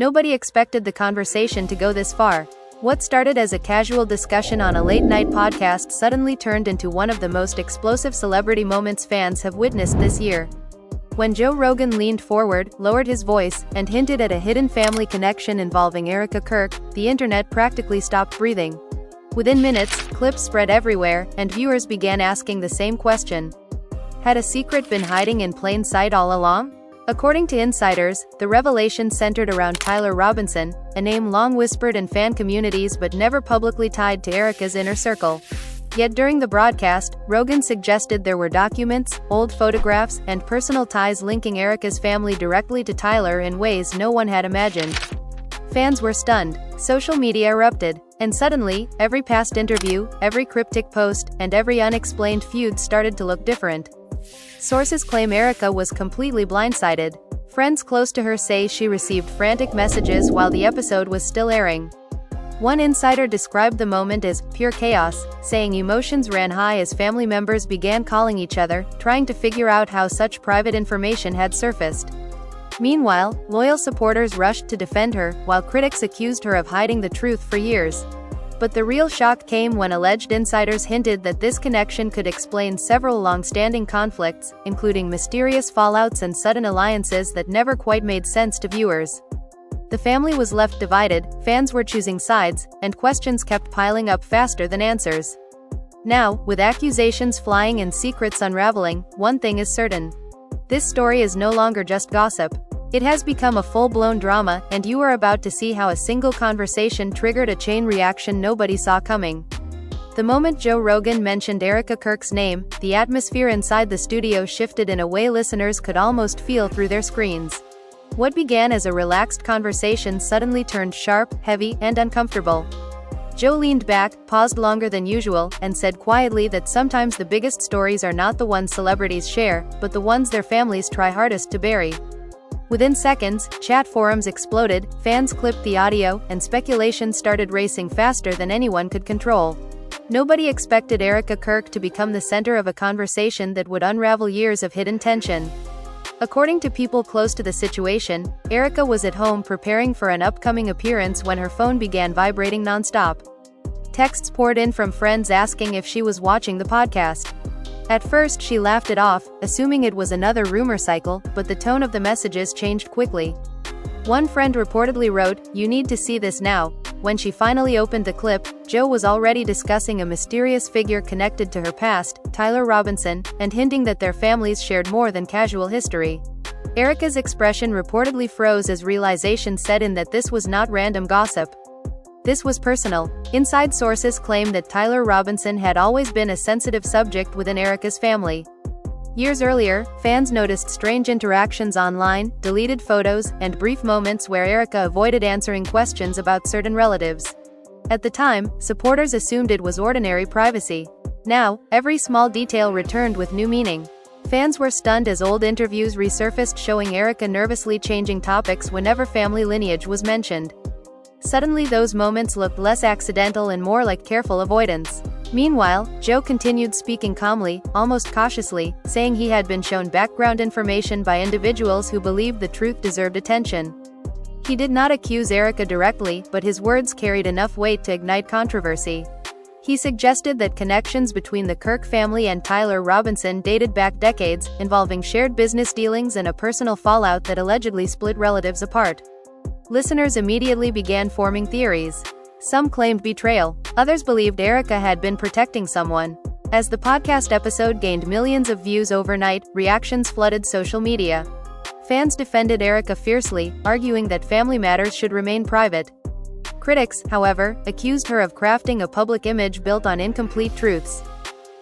Nobody expected the conversation to go this far. What started as a casual discussion on a late-night podcast suddenly turned into one of the most explosive celebrity moments fans have witnessed this year. When Joe Rogan leaned forward, lowered his voice, and hinted at a hidden family connection involving Erika Kirk, the internet practically stopped breathing. Within minutes, clips spread everywhere, and viewers began asking the same question. Had a secret been hiding in plain sight all along? According to insiders, the revelation centered around Tyler Robinson, a name long whispered in fan communities but never publicly tied to Erika's inner circle. Yet during the broadcast, Rogan suggested there were documents, old photographs, and personal ties linking Erika's family directly to Tyler in ways no one had imagined. Fans were stunned, social media erupted, and suddenly, every past interview, every cryptic post, and every unexplained feud started to look different. Sources claim Erika was completely blindsided. Friends close to her say she received frantic messages while the episode was still airing. One insider described the moment as pure chaos, saying emotions ran high as family members began calling each other, trying to figure out how such private information had surfaced. Meanwhile, loyal supporters rushed to defend her, while critics accused her of hiding the truth for years. But the real shock came when alleged insiders hinted that this connection could explain several long-standing conflicts, including mysterious fallouts and sudden alliances that never quite made sense to viewers. The family was left divided, fans were choosing sides, and questions kept piling up faster than answers. Now, with accusations flying and secrets unraveling, one thing is certain. This story is no longer just gossip. It has become a full-blown drama, and you are about to see how a single conversation triggered a chain reaction nobody saw coming. The moment Joe Rogan mentioned Erika Kirk's name, the atmosphere inside the studio shifted in a way listeners could almost feel through their screens. What began as a relaxed conversation suddenly turned sharp, heavy, and uncomfortable. Joe leaned back, paused longer than usual, and said quietly that sometimes the biggest stories are not the ones celebrities share, but the ones their families try hardest to bury. Within seconds, chat forums exploded, fans clipped the audio, and speculation started racing faster than anyone could control. Nobody expected Erika Kirk to become the center of a conversation that would unravel years of hidden tension. According to people close to the situation, Erika was at home preparing for an upcoming appearance when her phone began vibrating nonstop. Texts poured in from friends asking if she was watching the podcast. At first she laughed it off, assuming it was another rumor cycle, but the tone of the messages changed quickly. One friend reportedly wrote, "You need to see this now." When she finally opened the clip, Joe was already discussing a mysterious figure connected to her past, Tyler Robinson, and hinting that their families shared more than casual history. Erika's expression reportedly froze as realization set in that this was not random gossip. This was personal. Inside sources claim that Tyler Robinson had always been a sensitive subject within Erika's family. Years earlier, fans noticed strange interactions online, deleted photos, and brief moments where Erika avoided answering questions about certain relatives. At the time, supporters assumed it was ordinary privacy. Now, every small detail returned with new meaning. Fans were stunned as old interviews resurfaced showing Erika nervously changing topics whenever family lineage was mentioned. Suddenly those moments looked less accidental and more like careful avoidance. Meanwhile, Joe continued speaking calmly, almost cautiously, saying he had been shown background information by individuals who believed the truth deserved attention. He did not accuse Erika directly, but his words carried enough weight to ignite controversy. He suggested that connections between the Kirk family and Tyler Robinson dated back decades, involving shared business dealings and a personal fallout that allegedly split relatives apart. Listeners immediately began forming theories. Some claimed betrayal. Others believed Erika had been protecting someone. As the podcast episode gained millions of views overnight, reactions flooded social media. Fans defended Erika fiercely, arguing that family matters should remain private. Critics, however, accused her of crafting a public image built on incomplete truths.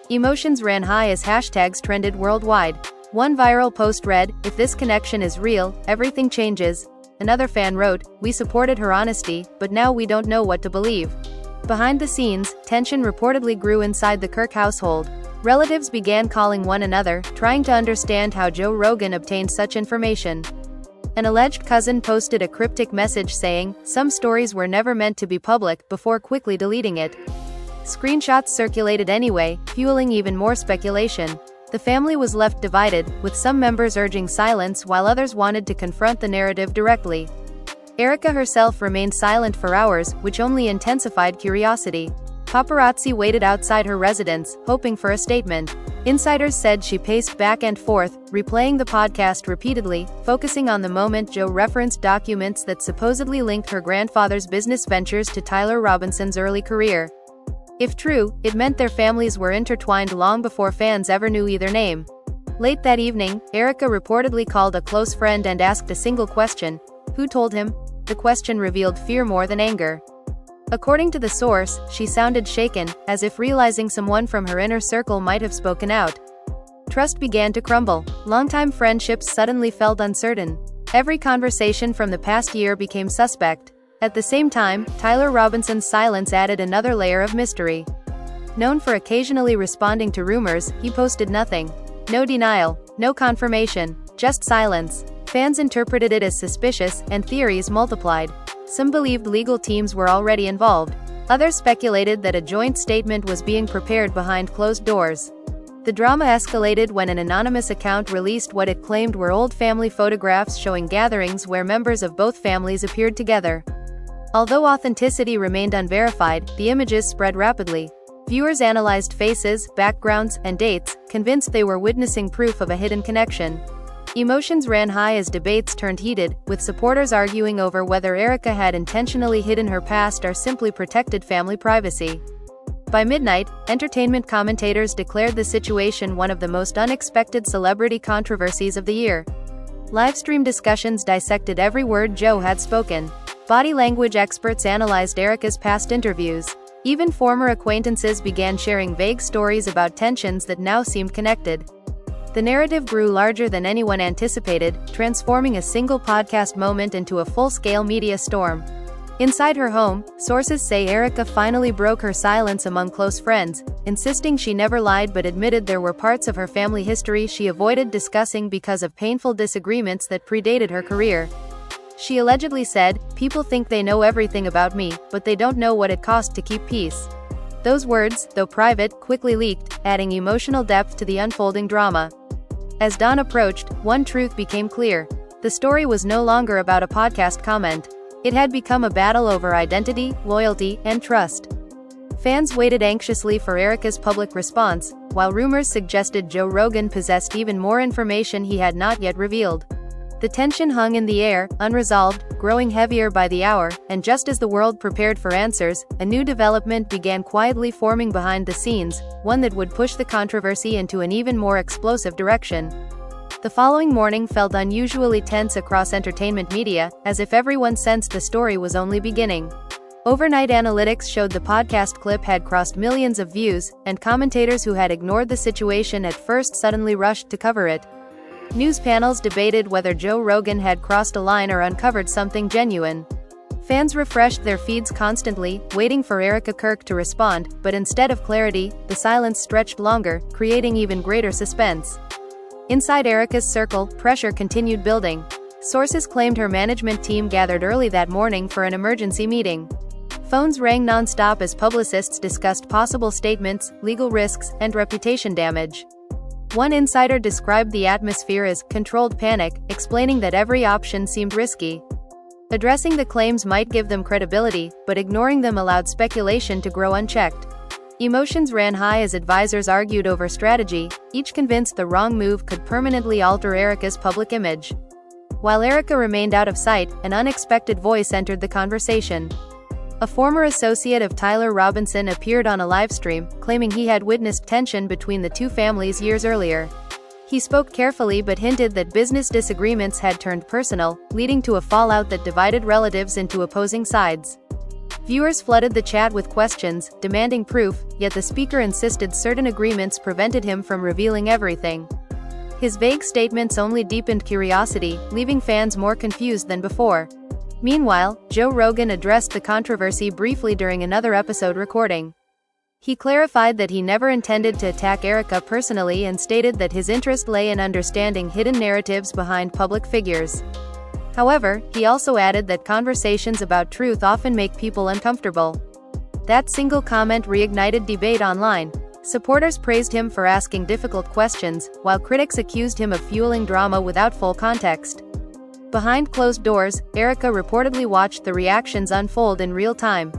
Emotions ran high as hashtags trended worldwide. One viral post read, "If this connection is real, everything changes." Another fan wrote, "We supported her honesty, but now we don't know what to believe." Behind the scenes, tension reportedly grew inside the Kirk household. Relatives began calling one another, trying to understand how Joe Rogan obtained such information. An alleged cousin posted a cryptic message saying, "Some stories were never meant to be public," before quickly deleting it. Screenshots circulated anyway, fueling even more speculation. The family was left divided, with some members urging silence while others wanted to confront the narrative directly. Erika herself remained silent for hours, which only intensified curiosity. Paparazzi waited outside her residence, hoping for a statement. Insiders said she paced back and forth, replaying the podcast repeatedly, focusing on the moment Joe referenced documents that supposedly linked her grandfather's business ventures to Tyler Robinson's early career. If true, it meant their families were intertwined long before fans ever knew either name. Late that evening, Erika reportedly called a close friend and asked a single question: "Who told him?" The question revealed fear more than anger. According to the source, she sounded shaken, as if realizing someone from her inner circle might have spoken out. Trust began to crumble. Longtime friendships suddenly felt uncertain. Every conversation from the past year became suspect. At the same time, Tyler Robinson's silence added another layer of mystery. Known for occasionally responding to rumors, he posted nothing. No denial, no confirmation, just silence. Fans interpreted it as suspicious, and theories multiplied. Some believed legal teams were already involved. Others speculated that a joint statement was being prepared behind closed doors. The drama escalated when an anonymous account released what it claimed were old family photographs showing gatherings where members of both families appeared together. Although authenticity remained unverified, the images spread rapidly. Viewers analyzed faces, backgrounds, and dates, convinced they were witnessing proof of a hidden connection. Emotions ran high as debates turned heated, with supporters arguing over whether Erika had intentionally hidden her past or simply protected family privacy. By midnight, entertainment commentators declared the situation one of the most unexpected celebrity controversies of the year. Livestream discussions dissected every word Joe had spoken. Body language experts analyzed Erika's past interviews. Even former acquaintances began sharing vague stories about tensions that now seemed connected. The narrative grew larger than anyone anticipated, transforming a single podcast moment into a full-scale media storm. Inside her home, sources say Erika finally broke her silence among close friends, insisting she never lied but admitted there were parts of her family history she avoided discussing because of painful disagreements that predated her career. She allegedly said, "People think they know everything about me, but they don't know what it cost to keep peace." Those words, though private, quickly leaked, adding emotional depth to the unfolding drama. As dawn approached, one truth became clear. The story was no longer about a podcast comment. It had become a battle over identity, loyalty, and trust. Fans waited anxiously for Erika's public response, while rumors suggested Joe Rogan possessed even more information he had not yet revealed. The tension hung in the air, unresolved, growing heavier by the hour, and just as the world prepared for answers, a new development began quietly forming behind the scenes, one that would push the controversy into an even more explosive direction. The following morning felt unusually tense across entertainment media, as if everyone sensed the story was only beginning. Overnight analytics showed the podcast clip had crossed millions of views, and commentators who had ignored the situation at first suddenly rushed to cover it. News panels debated whether Joe Rogan had crossed a line or uncovered something genuine. Fans refreshed their feeds constantly, waiting for Erika Kirk to respond, but instead of clarity, the silence stretched longer, creating even greater suspense. Inside Erika's circle, pressure continued building. Sources claimed her management team gathered early that morning for an emergency meeting. Phones rang non-stop as publicists discussed possible statements, legal risks, and reputation damage. One insider described the atmosphere as controlled panic, explaining that every option seemed risky. Addressing the claims might give them credibility, but ignoring them allowed speculation to grow unchecked. Emotions ran high as advisors argued over strategy, each convinced the wrong move could permanently alter Erika's public image. While Erika remained out of sight, an unexpected voice entered the conversation. A former associate of Tyler Robinson appeared on a livestream, claiming he had witnessed tension between the two families years earlier. He spoke carefully but hinted that business disagreements had turned personal, leading to a fallout that divided relatives into opposing sides. Viewers flooded the chat with questions, demanding proof, yet the speaker insisted certain agreements prevented him from revealing everything. His vague statements only deepened curiosity, leaving fans more confused than before. Meanwhile, Joe Rogan addressed the controversy briefly during another episode recording. He clarified that he never intended to attack Erika personally and stated that his interest lay in understanding hidden narratives behind public figures. However, he also added that conversations about truth often make people uncomfortable. That single comment reignited debate online. Supporters praised him for asking difficult questions, while critics accused him of fueling drama without full context. Behind closed doors, Erika reportedly watched the reactions unfold in real time.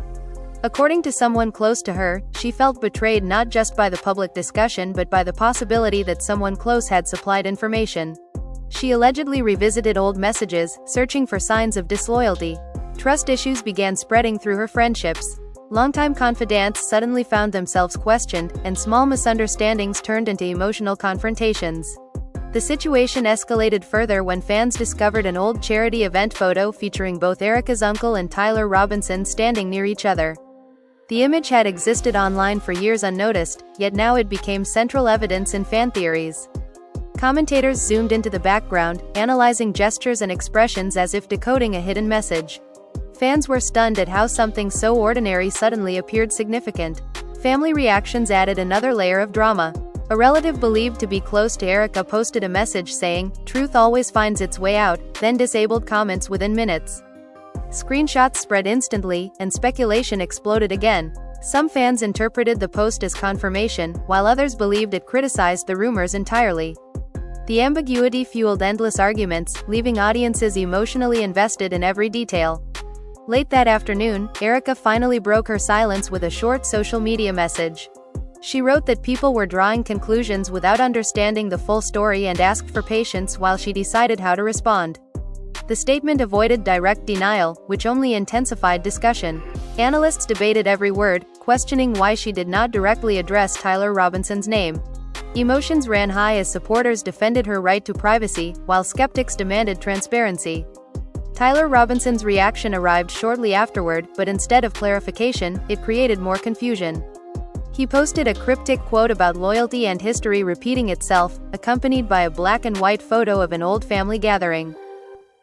According to someone close to her, she felt betrayed not just by the public discussion but by the possibility that someone close had supplied information. She allegedly revisited old messages, searching for signs of disloyalty. Trust issues began spreading through her friendships. Longtime confidants suddenly found themselves questioned, and small misunderstandings turned into emotional confrontations. The situation escalated further when fans discovered an old charity event photo featuring both Erika's uncle and Tyler Robinson standing near each other. The image had existed online for years unnoticed, yet now it became central evidence in fan theories. Commentators zoomed into the background, analyzing gestures and expressions as if decoding a hidden message. Fans were stunned at how something so ordinary suddenly appeared significant. Family reactions added another layer of drama. A relative believed to be close to Erika posted a message saying, "Truth always finds its way out," then disabled comments within minutes. Screenshots spread instantly, and speculation exploded again. Some fans interpreted the post as confirmation, while others believed it criticized the rumors entirely. The ambiguity fueled endless arguments, leaving audiences emotionally invested in every detail. Late that afternoon, Erika finally broke her silence with a short social media message. She wrote that people were drawing conclusions without understanding the full story and asked for patience while she decided how to respond. The statement avoided direct denial, which only intensified discussion. Analysts debated every word, questioning why she did not directly address Tyler Robinson's name. Emotions ran high as supporters defended her right to privacy, while skeptics demanded transparency. Tyler Robinson's reaction arrived shortly afterward, but instead of clarification, it created more confusion. He posted a cryptic quote about loyalty and history repeating itself, accompanied by a black and white photo of an old family gathering.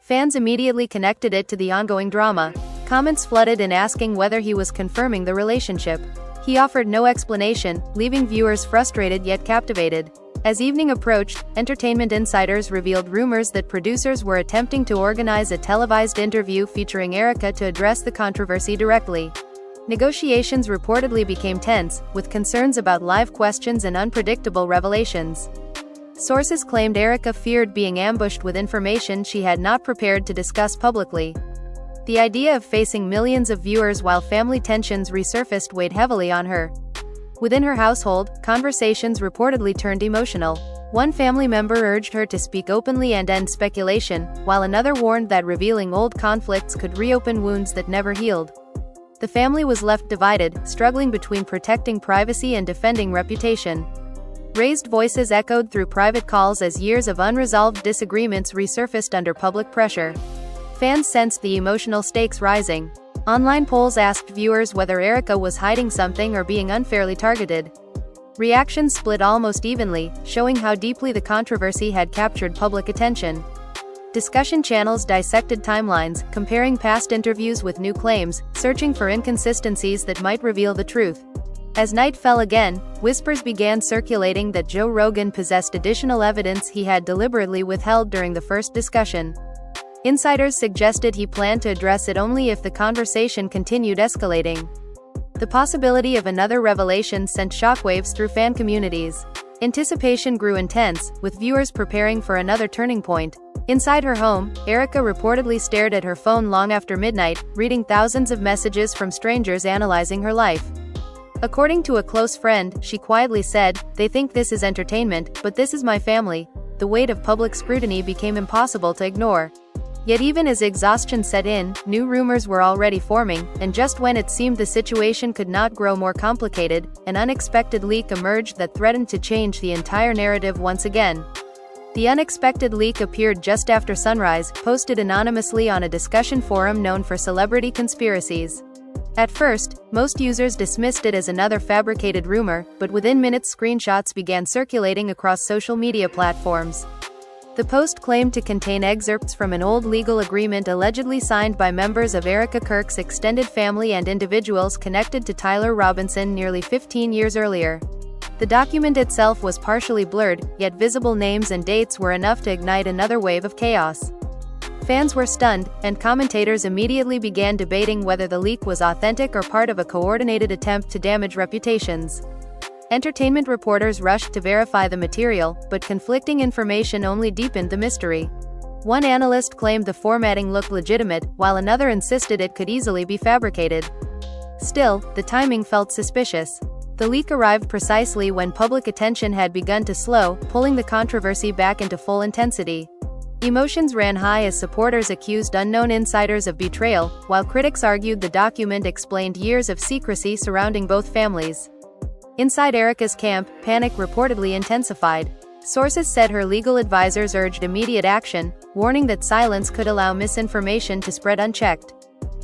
Fans immediately connected it to the ongoing drama. Comments flooded in asking whether he was confirming the relationship. He offered no explanation, leaving viewers frustrated yet captivated. As evening approached, entertainment insiders revealed rumors that producers were attempting to organize a televised interview featuring Erika to address the controversy directly. Negotiations reportedly became tense, with concerns about live questions and unpredictable revelations. Sources claimed Erika feared being ambushed with information she had not prepared to discuss publicly. The idea of facing millions of viewers while family tensions resurfaced weighed heavily on her. Within her household, conversations reportedly turned emotional. One family member urged her to speak openly and end speculation, while another warned that revealing old conflicts could reopen wounds that never healed. The family was left divided, struggling between protecting privacy and defending reputation. Raised voices echoed through private calls as years of unresolved disagreements resurfaced under public pressure. Fans sensed the emotional stakes rising. Online polls asked viewers whether Erika was hiding something or being unfairly targeted. Reactions split almost evenly, showing how deeply the controversy had captured public attention. Discussion channels dissected timelines, comparing past interviews with new claims, searching for inconsistencies that might reveal the truth. As night fell again, whispers began circulating that Joe Rogan possessed additional evidence he had deliberately withheld during the first discussion. Insiders suggested he planned to address it only if the conversation continued escalating. The possibility of another revelation sent shockwaves through fan communities. Anticipation grew intense, with viewers preparing for another turning point. Inside her home, Erika reportedly stared at her phone long after midnight, reading thousands of messages from strangers analyzing her life. According to a close friend, she quietly said, "They think this is entertainment, but this is my family." The weight of public scrutiny became impossible to ignore. Yet even as exhaustion set in, new rumors were already forming, and just when it seemed the situation could not grow more complicated, an unexpected leak emerged that threatened to change the entire narrative once again. The unexpected leak appeared just after sunrise, posted anonymously on a discussion forum known for celebrity conspiracies. At first, most users dismissed it as another fabricated rumor, but within minutes screenshots began circulating across social media platforms. The post claimed to contain excerpts from an old legal agreement allegedly signed by members of Erika Kirk's extended family and individuals connected to Tyler Robinson nearly 15 years earlier. The document itself was partially blurred, yet visible names and dates were enough to ignite another wave of chaos. Fans were stunned, and commentators immediately began debating whether the leak was authentic or part of a coordinated attempt to damage reputations. Entertainment reporters rushed to verify the material, but conflicting information only deepened the mystery. One analyst claimed the formatting looked legitimate, while another insisted it could easily be fabricated. Still, the timing felt suspicious. The leak arrived precisely when public attention had begun to slow, pulling the controversy back into full intensity. Emotions ran high as supporters accused unknown insiders of betrayal, while critics argued the document explained years of secrecy surrounding both families. Inside Erika's camp, panic reportedly intensified. Sources said her legal advisors urged immediate action, warning that silence could allow misinformation to spread unchecked.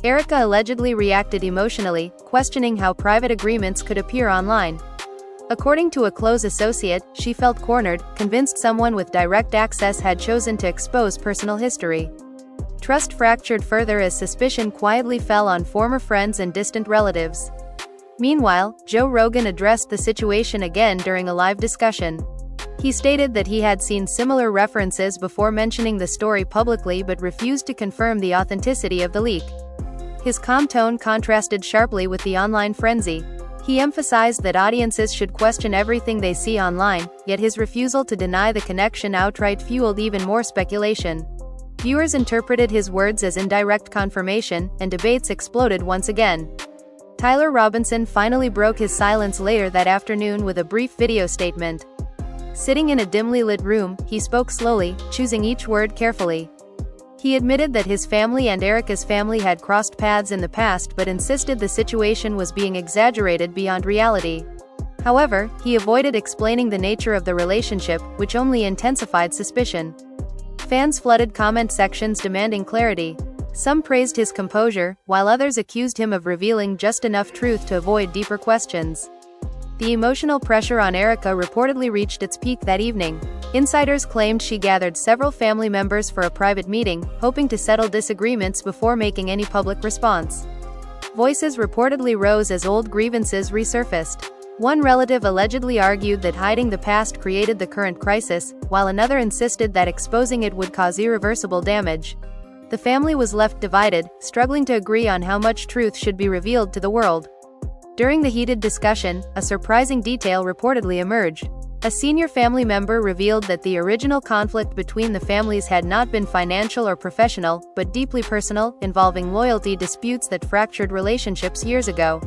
Erika allegedly reacted emotionally, questioning how private agreements could appear online. According to a close associate, she felt cornered, convinced someone with direct access had chosen to expose personal history. Trust fractured further as suspicion quietly fell on former friends and distant relatives. Meanwhile, Joe Rogan addressed the situation again during a live discussion. He stated that he had seen similar references before mentioning the story publicly but refused to confirm the authenticity of the leak. His calm tone contrasted sharply with the online frenzy. He emphasized that audiences should question everything they see online, yet his refusal to deny the connection outright fueled even more speculation. Viewers interpreted his words as indirect confirmation, and debates exploded once again. Tyler Robinson finally broke his silence later that afternoon with a brief video statement. Sitting in a dimly lit room, he spoke slowly, choosing each word carefully. He admitted that his family and Erika's family had crossed paths in the past but insisted the situation was being exaggerated beyond reality. However, he avoided explaining the nature of the relationship, which only intensified suspicion. Fans flooded comment sections demanding clarity. Some praised his composure, while others accused him of revealing just enough truth to avoid deeper questions. The emotional pressure on Erika reportedly reached its peak that evening. Insiders claimed she gathered several family members for a private meeting, hoping to settle disagreements before making any public response. Voices reportedly rose as old grievances resurfaced. One relative allegedly argued that hiding the past created the current crisis, while another insisted that exposing it would cause irreversible damage. The family was left divided, struggling to agree on how much truth should be revealed to the world. During the heated discussion, a surprising detail reportedly emerged. A senior family member revealed that the original conflict between the families had not been financial or professional, but deeply personal, involving loyalty disputes that fractured relationships years ago.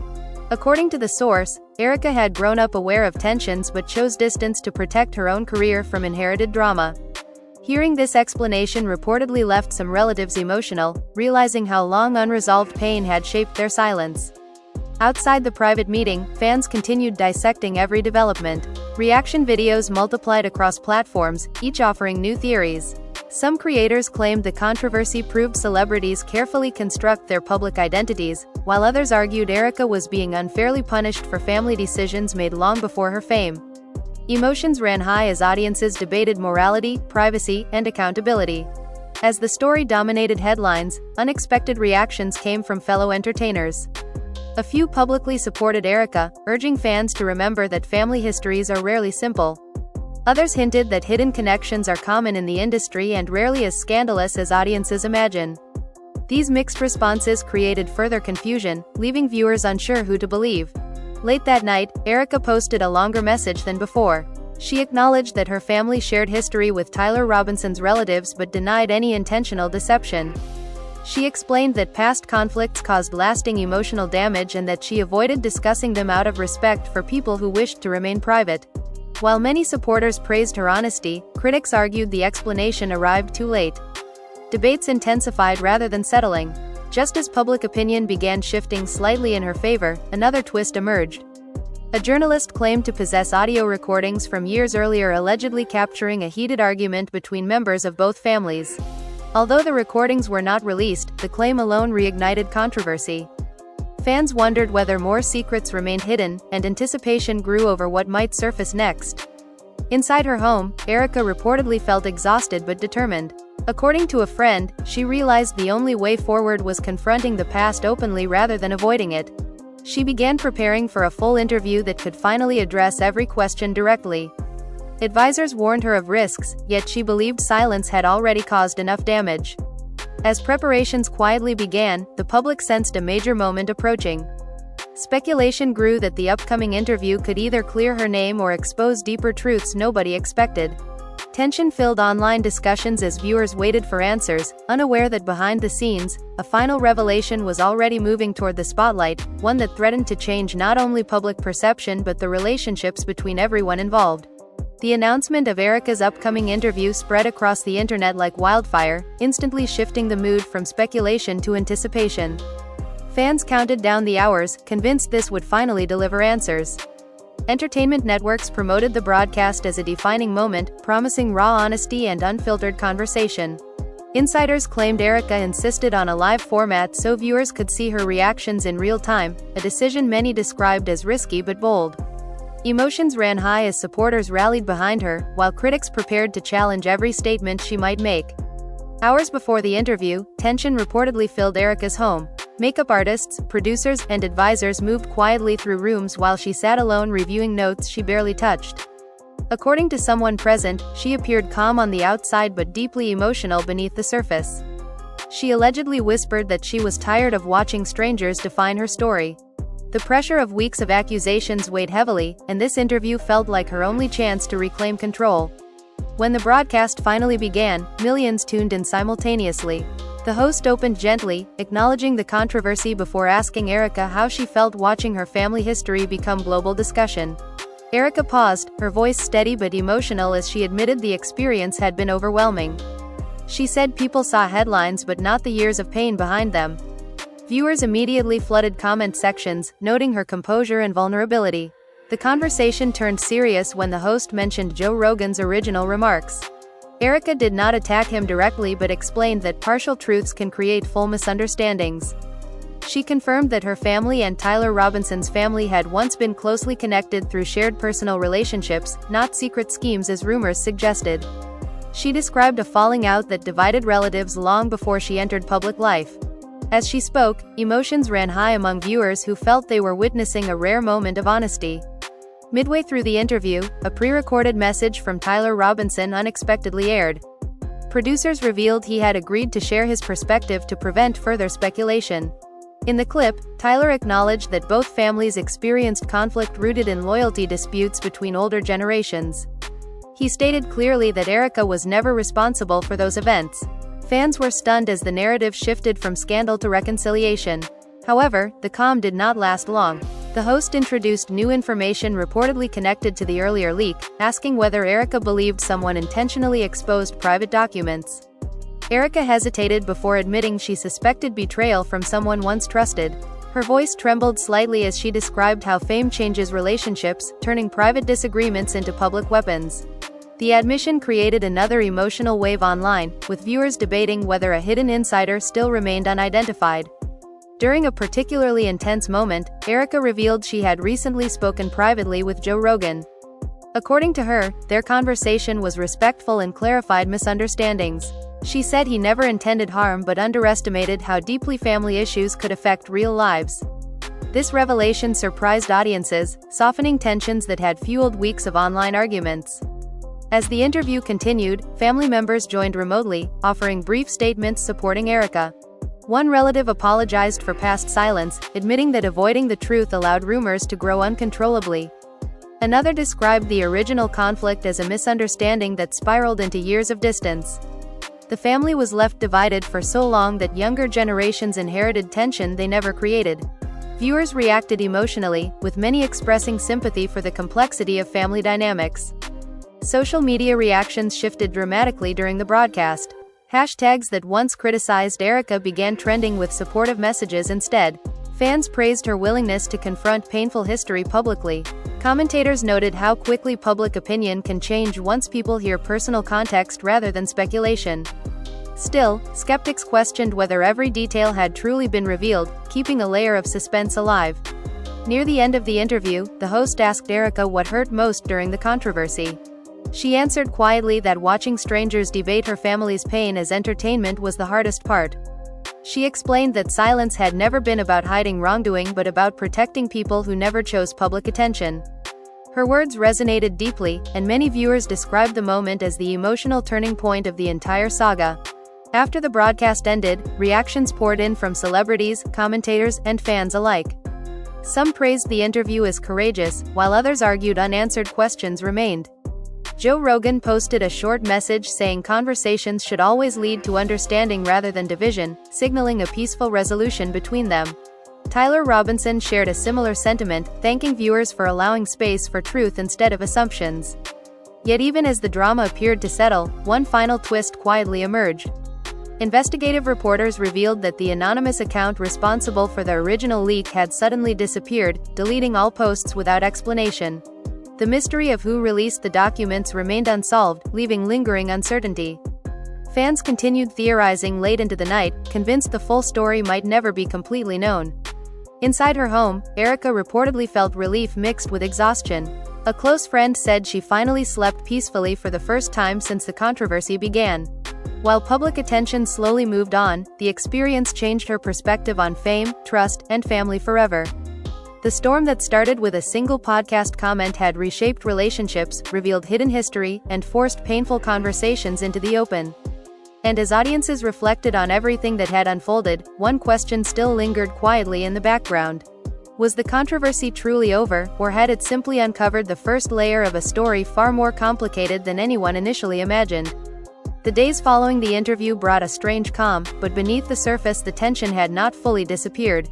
According to the source, Erika had grown up aware of tensions but chose distance to protect her own career from inherited drama. Hearing this explanation reportedly left some relatives emotional, realizing how long unresolved pain had shaped their silence. Outside the private meeting, fans continued dissecting every development. Reaction videos multiplied across platforms, each offering new theories. Some creators claimed the controversy proved celebrities carefully construct their public identities, while others argued Erika was being unfairly punished for family decisions made long before her fame. Emotions ran high as audiences debated morality, privacy, and accountability. As the story dominated headlines, unexpected reactions came from fellow entertainers. A few publicly supported Erika, urging fans to remember that family histories are rarely simple. Others hinted that hidden connections are common in the industry and rarely as scandalous as audiences imagine. These mixed responses created further confusion, leaving viewers unsure who to believe. Late that night, Erika posted a longer message than before. She acknowledged that her family shared history with Tyler Robinson's relatives but denied any intentional deception. She explained that past conflicts caused lasting emotional damage and that she avoided discussing them out of respect for people who wished to remain private. While many supporters praised her honesty, critics argued the explanation arrived too late. Debates intensified rather than settling. Just as public opinion began shifting slightly in her favor, another twist emerged. A journalist claimed to possess audio recordings from years earlier allegedly capturing a heated argument between members of both families. Although the recordings were not released, the claim alone reignited controversy. Fans wondered whether more secrets remained hidden, and anticipation grew over what might surface next. Inside her home, Erika reportedly felt exhausted but determined. According to a friend, she realized the only way forward was confronting the past openly rather than avoiding it. She began preparing for a full interview that could finally address every question directly. Advisors warned her of risks, yet she believed silence had already caused enough damage. As preparations quietly began, the public sensed a major moment approaching. Speculation grew that the upcoming interview could either clear her name or expose deeper truths nobody expected. Tension filled online discussions as viewers waited for answers, unaware that behind the scenes, a final revelation was already moving toward the spotlight, one that threatened to change not only public perception but the relationships between everyone involved. The announcement of Erika's upcoming interview spread across the internet like wildfire, instantly shifting the mood from speculation to anticipation. Fans counted down the hours, convinced this would finally deliver answers. Entertainment networks promoted the broadcast as a defining moment, promising raw honesty and unfiltered conversation. Insiders claimed Erika insisted on a live format so viewers could see her reactions in real time, a decision many described as risky but bold. Emotions ran high as supporters rallied behind her, while critics prepared to challenge every statement she might make. Hours before the interview, tension reportedly filled Erika's home. Makeup artists, producers, and advisors moved quietly through rooms while she sat alone reviewing notes she barely touched. According to someone present, she appeared calm on the outside but deeply emotional beneath the surface. She allegedly whispered that she was tired of watching strangers define her story. The pressure of weeks of accusations weighed heavily, and this interview felt like her only chance to reclaim control. When the broadcast finally began, millions tuned in simultaneously. The host opened gently, acknowledging the controversy before asking Erika how she felt watching her family history become global discussion. Erika paused, her voice steady but emotional as she admitted the experience had been overwhelming. She said people saw headlines but not the years of pain behind them. Viewers immediately flooded comment sections, noting her composure and vulnerability. The conversation turned serious when the host mentioned Joe Rogan's original remarks. Erika did not attack him directly but explained that partial truths can create full misunderstandings. She confirmed that her family and Tyler Robinson's family had once been closely connected through shared personal relationships, not secret schemes as rumors suggested. She described a falling out that divided relatives long before she entered public life. As she spoke, emotions ran high among viewers who felt they were witnessing a rare moment of honesty. Midway through the interview, a pre-recorded message from Tyler Robinson unexpectedly aired. Producers revealed he had agreed to share his perspective to prevent further speculation. In the clip, Tyler acknowledged that both families experienced conflict rooted in loyalty disputes between older generations. He stated clearly that Erika was never responsible for those events. Fans were stunned as the narrative shifted from scandal to reconciliation. However, the calm did not last long. The host introduced new information reportedly connected to the earlier leak, asking whether Erika believed someone intentionally exposed private documents. Erika hesitated before admitting she suspected betrayal from someone once trusted. Her voice trembled slightly as she described how fame changes relationships, turning private disagreements into public weapons. The admission created another emotional wave online, with viewers debating whether a hidden insider still remained unidentified. During a particularly intense moment, Erika revealed she had recently spoken privately with Joe Rogan. According to her, their conversation was respectful and clarified misunderstandings. She said he never intended harm but underestimated how deeply family issues could affect real lives. This revelation surprised audiences, softening tensions that had fueled weeks of online arguments. As the interview continued, family members joined remotely, offering brief statements supporting Erika. One relative apologized for past silence, admitting that avoiding the truth allowed rumors to grow uncontrollably. Another described the original conflict as a misunderstanding that spiraled into years of distance. The family was left divided for so long that younger generations inherited tension they never created. Viewers reacted emotionally, with many expressing sympathy for the complexity of family dynamics. Social media reactions shifted dramatically during the broadcast. Hashtags that once criticized Erika began trending with supportive messages instead. Fans praised her willingness to confront painful history publicly. Commentators noted how quickly public opinion can change once people hear personal context rather than speculation. Still, skeptics questioned whether every detail had truly been revealed, keeping a layer of suspense alive. Near the end of the interview, the host asked Erika what hurt most during the controversy. She answered quietly that watching strangers debate her family's pain as entertainment was the hardest part. She explained that silence had never been about hiding wrongdoing but about protecting people who never chose public attention. Her words resonated deeply, and many viewers described the moment as the emotional turning point of the entire saga. After the broadcast ended, reactions poured in from celebrities, commentators, and fans alike. Some praised the interview as courageous, while others argued unanswered questions remained. Joe Rogan posted a short message saying conversations should always lead to understanding rather than division, signaling a peaceful resolution between them. Tyler Robinson shared a similar sentiment, thanking viewers for allowing space for truth instead of assumptions. Yet even as the drama appeared to settle, one final twist quietly emerged. Investigative reporters revealed that the anonymous account responsible for the original leak had suddenly disappeared, deleting all posts without explanation. The mystery of who released the documents remained unsolved, leaving lingering uncertainty. Fans continued theorizing late into the night, convinced the full story might never be completely known. Inside her home, Erika reportedly felt relief mixed with exhaustion. A close friend said she finally slept peacefully for the first time since the controversy began. While public attention slowly moved on, the experience changed her perspective on fame, trust, and family forever. The storm that started with a single podcast comment had reshaped relationships, revealed hidden history, and forced painful conversations into the open. And as audiences reflected on everything that had unfolded, one question still lingered quietly in the background. Was the controversy truly over, or had it simply uncovered the first layer of a story far more complicated than anyone initially imagined? The days following the interview brought a strange calm, but beneath the surface the tension had not fully disappeared.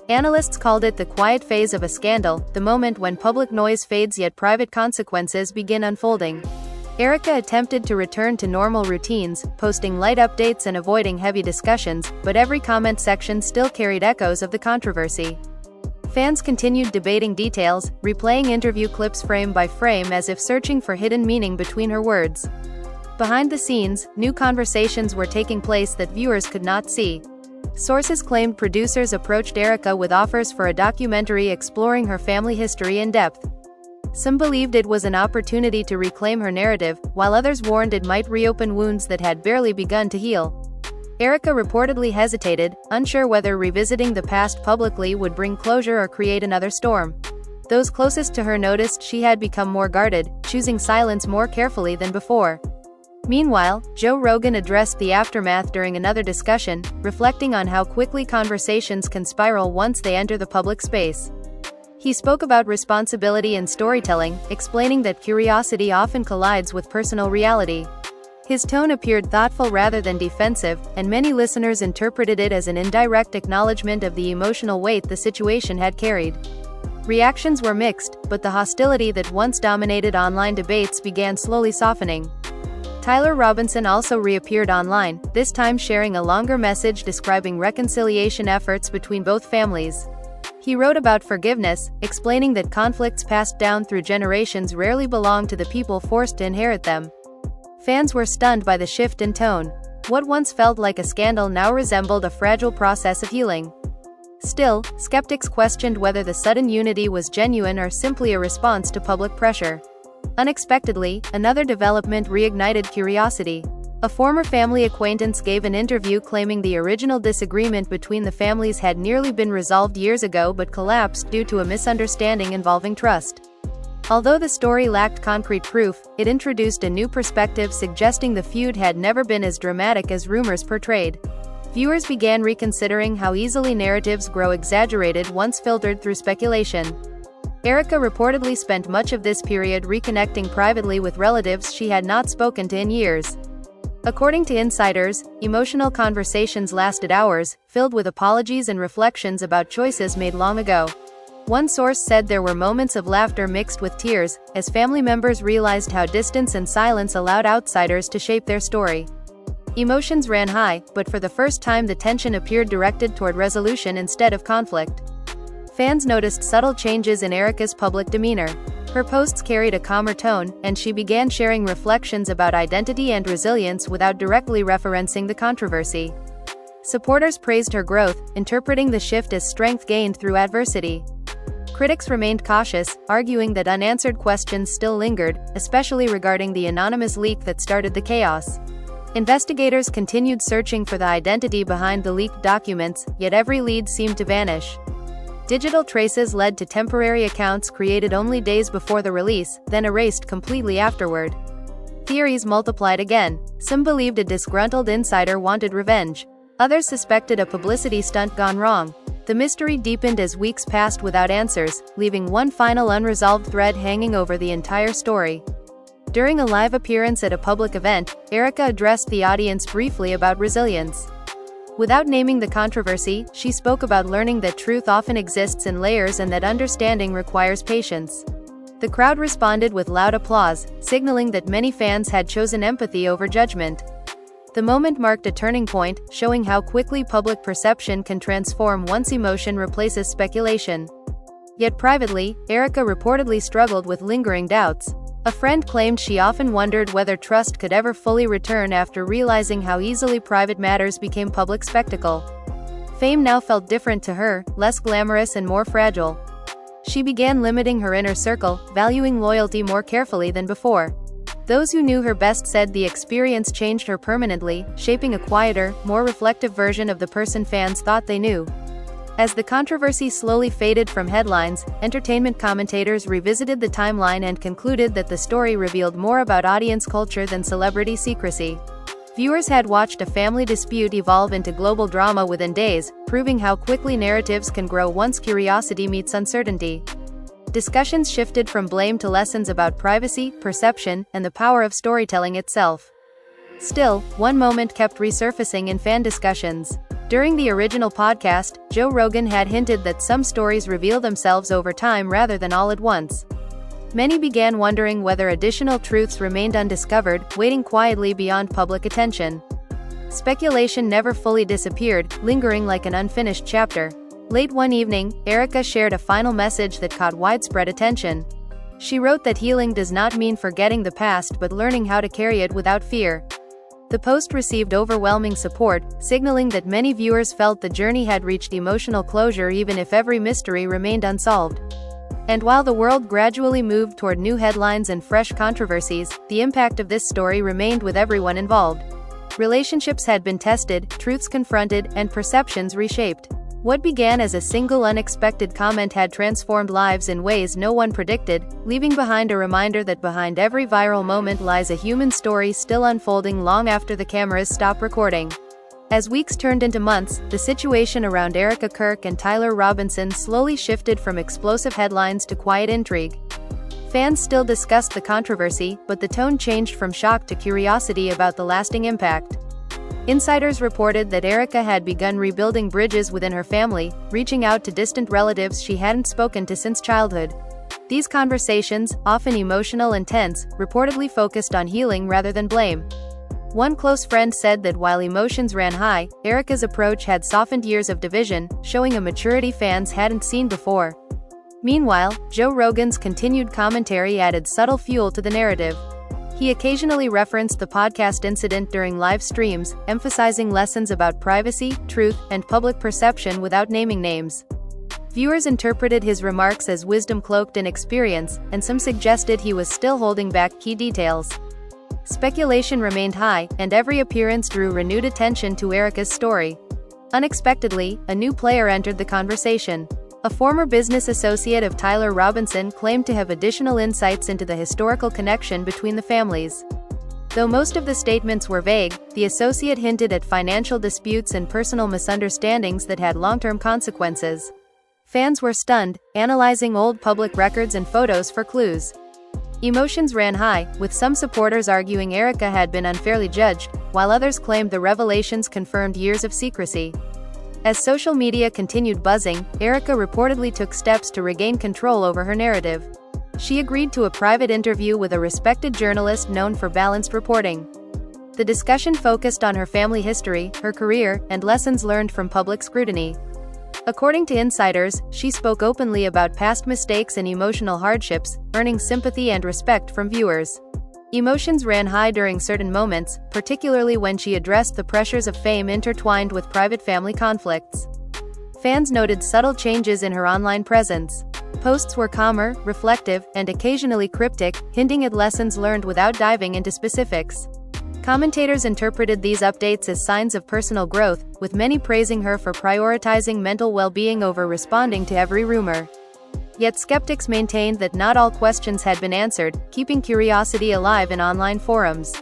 Analysts called it the quiet phase of a scandal, the moment when public noise fades yet private consequences begin unfolding. Erika attempted to return to normal routines, posting light updates and avoiding heavy discussions, but every comment section still carried echoes of the controversy. Fans continued debating details, replaying interview clips frame by frame as if searching for hidden meaning between her words. Behind the scenes, new conversations were taking place that viewers could not see. Sources claimed producers approached Erika with offers for a documentary exploring her family history in depth. Some believed it was an opportunity to reclaim her narrative, while others warned it might reopen wounds that had barely begun to heal. Erika reportedly hesitated, unsure whether revisiting the past publicly would bring closure or create another storm. Those closest to her noticed she had become more guarded, choosing silence more carefully than before. Meanwhile, Joe Rogan addressed the aftermath during another discussion, reflecting on how quickly conversations can spiral once they enter the public space. He spoke about responsibility in storytelling, explaining that curiosity often collides with personal reality. His tone appeared thoughtful rather than defensive, and many listeners interpreted it as an indirect acknowledgement of the emotional weight the situation had carried. Reactions were mixed, but the hostility that once dominated online debates began slowly softening. Tyler Robinson also reappeared online, this time sharing a longer message describing reconciliation efforts between both families. He wrote about forgiveness, explaining that conflicts passed down through generations rarely belong to the people forced to inherit them. Fans were stunned by the shift in tone. What once felt like a scandal now resembled a fragile process of healing. Still, skeptics questioned whether the sudden unity was genuine or simply a response to public pressure. Unexpectedly, another development reignited curiosity. A former family acquaintance gave an interview claiming the original disagreement between the families had nearly been resolved years ago but collapsed due to a misunderstanding involving trust. Although the story lacked concrete proof, it introduced a new perspective suggesting the feud had never been as dramatic as rumors portrayed. Viewers began reconsidering how easily narratives grow exaggerated once filtered through speculation. Erika reportedly spent much of this period reconnecting privately with relatives she had not spoken to in years. According to insiders, emotional conversations lasted hours, filled with apologies and reflections about choices made long ago. One source said there were moments of laughter mixed with tears, as family members realized how distance and silence allowed outsiders to shape their story. Emotions ran high, but for the first time the tension appeared directed toward resolution instead of conflict. Fans noticed subtle changes in Erika's public demeanor. Her posts carried a calmer tone, and she began sharing reflections about identity and resilience without directly referencing the controversy. Supporters praised her growth, interpreting the shift as strength gained through adversity. Critics remained cautious, arguing that unanswered questions still lingered, especially regarding the anonymous leak that started the chaos. Investigators continued searching for the identity behind the leaked documents, yet every lead seemed to vanish. Digital traces led to temporary accounts created only days before the release, then erased completely afterward. Theories multiplied again. Some believed a disgruntled insider wanted revenge. Others suspected a publicity stunt gone wrong. The mystery deepened as weeks passed without answers, leaving one final unresolved thread hanging over the entire story. During a live appearance at a public event, Erika addressed the audience briefly about resilience. Without naming the controversy, she spoke about learning that truth often exists in layers and that understanding requires patience. The crowd responded with loud applause, signaling that many fans had chosen empathy over judgment. The moment marked a turning point, showing how quickly public perception can transform once emotion replaces speculation. Yet privately, Erika reportedly struggled with lingering doubts. A friend claimed she often wondered whether trust could ever fully return after realizing how easily private matters became public spectacle. Fame now felt different to her, less glamorous and more fragile. She began limiting her inner circle, valuing loyalty more carefully than before. Those who knew her best said the experience changed her permanently, shaping a quieter, more reflective version of the person fans thought they knew. As the controversy slowly faded from headlines, entertainment commentators revisited the timeline and concluded that the story revealed more about audience culture than celebrity secrecy. Viewers had watched a family dispute evolve into global drama within days, proving how quickly narratives can grow once curiosity meets uncertainty. Discussions shifted from blame to lessons about privacy, perception, and the power of storytelling itself. Still, one moment kept resurfacing in fan discussions. During the original podcast, Joe Rogan had hinted that some stories reveal themselves over time rather than all at once. Many began wondering whether additional truths remained undiscovered, waiting quietly beyond public attention. Speculation never fully disappeared, lingering like an unfinished chapter. Late one evening, Erika shared a final message that caught widespread attention. She wrote that healing does not mean forgetting the past but learning how to carry it without fear. The post received overwhelming support, signaling that many viewers felt the journey had reached emotional closure even if every mystery remained unsolved. And while the world gradually moved toward new headlines and fresh controversies, the impact of this story remained with everyone involved. Relationships had been tested, truths confronted, and perceptions reshaped. What began as a single unexpected comment had transformed lives in ways no one predicted, leaving behind a reminder that behind every viral moment lies a human story still unfolding long after the cameras stop recording. As weeks turned into months, the situation around Erika Kirk and Tyler Robinson slowly shifted from explosive headlines to quiet intrigue. Fans still discussed the controversy, but the tone changed from shock to curiosity about the lasting impact. Insiders reported that Erika had begun rebuilding bridges within her family, reaching out to distant relatives she hadn't spoken to since childhood. These conversations, often emotional and tense, reportedly focused on healing rather than blame. One close friend said that while emotions ran high, Erika's approach had softened years of division, showing a maturity fans hadn't seen before. Meanwhile, Joe Rogan's continued commentary added subtle fuel to the narrative. He occasionally referenced the podcast incident during live streams, emphasizing lessons about privacy, truth, and public perception without naming names. Viewers interpreted his remarks as wisdom cloaked in experience, and some suggested he was still holding back key details. Speculation remained high, and every appearance drew renewed attention to Erika's story. Unexpectedly, a new player entered the conversation. A former business associate of Tyler Robinson claimed to have additional insights into the historical connection between the families. Though most of the statements were vague, the associate hinted at financial disputes and personal misunderstandings that had long-term consequences. Fans were stunned, analyzing old public records and photos for clues. Emotions ran high, with some supporters arguing Erika had been unfairly judged, while others claimed the revelations confirmed years of secrecy. As social media continued buzzing, Erika reportedly took steps to regain control over her narrative. She agreed to a private interview with a respected journalist known for balanced reporting. The discussion focused on her family history, her career, and lessons learned from public scrutiny. According to insiders, she spoke openly about past mistakes and emotional hardships, earning sympathy and respect from viewers. Emotions ran high during certain moments, particularly when she addressed the pressures of fame intertwined with private family conflicts. Fans noted subtle changes in her online presence. Posts were calmer, reflective, and occasionally cryptic, hinting at lessons learned without diving into specifics. Commentators interpreted these updates as signs of personal growth, with many praising her for prioritizing mental well-being over responding to every rumor. Yet skeptics maintained that not all questions had been answered, keeping curiosity alive in online forums.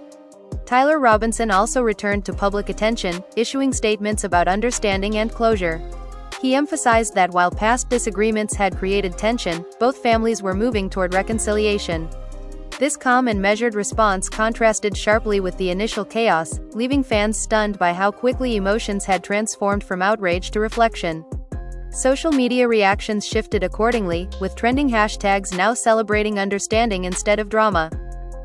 Tyler Robinson also returned to public attention, issuing statements about understanding and closure. He emphasized that while past disagreements had created tension, both families were moving toward reconciliation. This calm and measured response contrasted sharply with the initial chaos, leaving fans stunned by how quickly emotions had transformed from outrage to reflection. Social media reactions shifted accordingly, with trending hashtags now celebrating understanding instead of drama.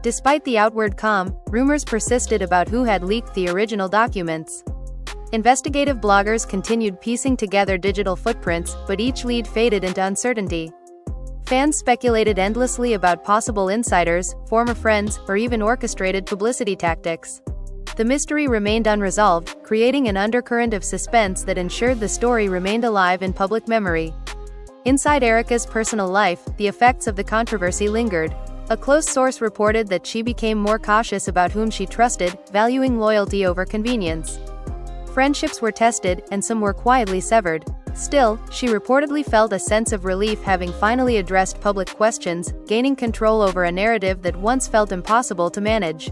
Despite the outward calm, rumors persisted about who had leaked the original documents. Investigative bloggers continued piecing together digital footprints, but each lead faded into uncertainty. Fans speculated endlessly about possible insiders, former friends, or even orchestrated publicity tactics. The mystery remained unresolved, creating an undercurrent of suspense that ensured the story remained alive in public memory. Inside Erika's personal life, the effects of the controversy lingered. A close source reported that she became more cautious about whom she trusted, valuing loyalty over convenience. Friendships were tested, and some were quietly severed. Still, she reportedly felt a sense of relief having finally addressed public questions, gaining control over a narrative that once felt impossible to manage.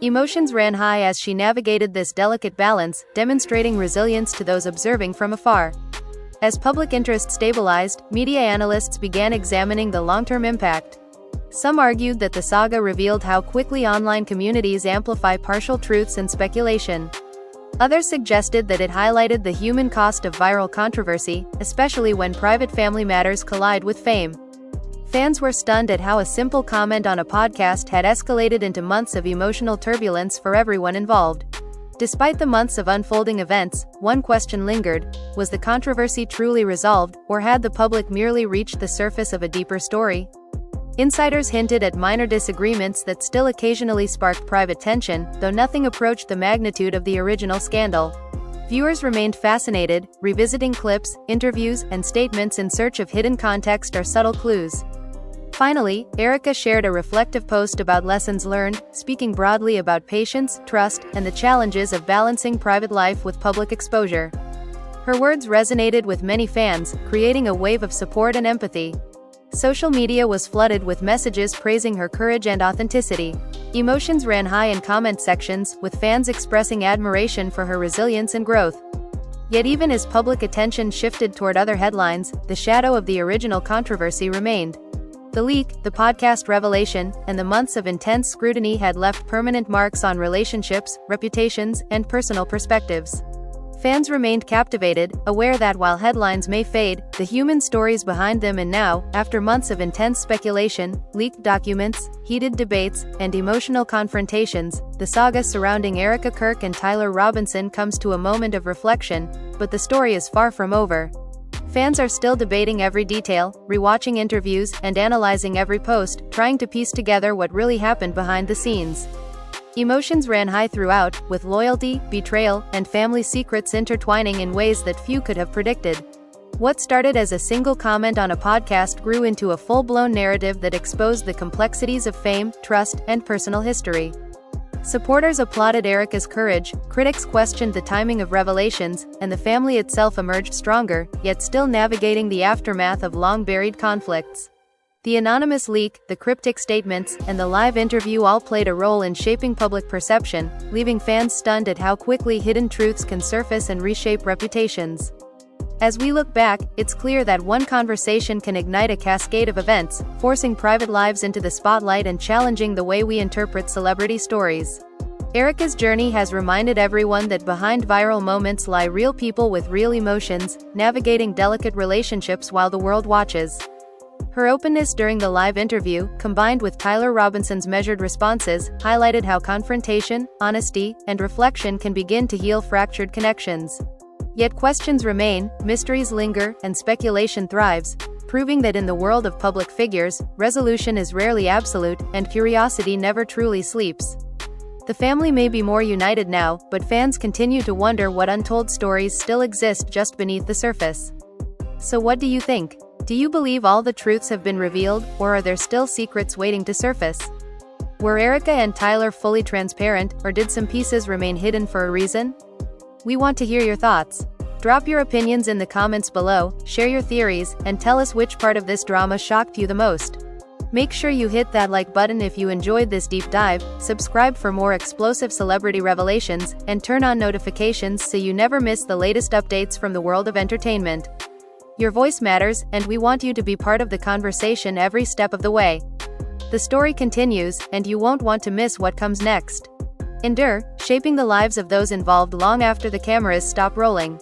Emotions ran high as she navigated this delicate balance, demonstrating resilience to those observing from afar. As public interest stabilized, media analysts began examining the long-term impact. Some argued that the saga revealed how quickly online communities amplify partial truths and speculation. Others suggested that it highlighted the human cost of viral controversy, especially when private family matters collide with fame. Fans were stunned at how a simple comment on a podcast had escalated into months of emotional turbulence for everyone involved. Despite the months of unfolding events, one question lingered: was the controversy truly resolved, or had the public merely reached the surface of a deeper story? Insiders hinted at minor disagreements that still occasionally sparked private tension, though nothing approached the magnitude of the original scandal. Viewers remained fascinated, revisiting clips, interviews, and statements in search of hidden context or subtle clues. Finally, Erika shared a reflective post about lessons learned, speaking broadly about patience, trust, and the challenges of balancing private life with public exposure. Her words resonated with many fans, creating a wave of support and empathy. Social media was flooded with messages praising her courage and authenticity. Emotions ran high in comment sections, with fans expressing admiration for her resilience and growth. Yet even as public attention shifted toward other headlines, the shadow of the original controversy remained. The leak, the podcast revelation, and the months of intense scrutiny had left permanent marks on relationships, reputations, and personal perspectives. Fans remained captivated, aware that while headlines may fade, the human stories behind them and now, after months of intense speculation, leaked documents, heated debates, and emotional confrontations, the saga surrounding Erika Kirk and Tyler Robinson comes to a moment of reflection, but the story is far from over. Fans are still debating every detail, rewatching interviews, and analyzing every post, trying to piece together what really happened behind the scenes. Emotions ran high throughout, with loyalty, betrayal, and family secrets intertwining in ways that few could have predicted. What started as a single comment on a podcast grew into a full-blown narrative that exposed the complexities of fame, trust, and personal history. Supporters applauded Erika's courage, critics questioned the timing of revelations, and the family itself emerged stronger, yet still navigating the aftermath of long-buried conflicts. The anonymous leak, the cryptic statements, and the live interview all played a role in shaping public perception, leaving fans stunned at how quickly hidden truths can surface and reshape reputations. As we look back, it's clear that one conversation can ignite a cascade of events, forcing private lives into the spotlight and challenging the way we interpret celebrity stories. Erika's journey has reminded everyone that behind viral moments lie real people with real emotions, navigating delicate relationships while the world watches. Her openness during the live interview, combined with Tyler Robinson's measured responses, highlighted how confrontation, honesty, and reflection can begin to heal fractured connections. Yet questions remain, mysteries linger, and speculation thrives, proving that in the world of public figures, resolution is rarely absolute, and curiosity never truly sleeps. The family may be more united now, but fans continue to wonder what untold stories still exist just beneath the surface. So what do you think? Do you believe all the truths have been revealed, or are there still secrets waiting to surface? Were Erika and Tyler fully transparent, or did some pieces remain hidden for a reason? We want to hear your thoughts. Drop your opinions in the comments below, share your theories, and tell us which part of this drama shocked you the most. Make sure you hit that like button if you enjoyed this deep dive, subscribe for more explosive celebrity revelations, and turn on notifications so you never miss the latest updates from the world of entertainment. Your voice matters, and we want you to be part of the conversation every step of the way. The story continues, and you won't want to miss what comes next. Endure, shaping the lives of those involved long after the cameras stop rolling.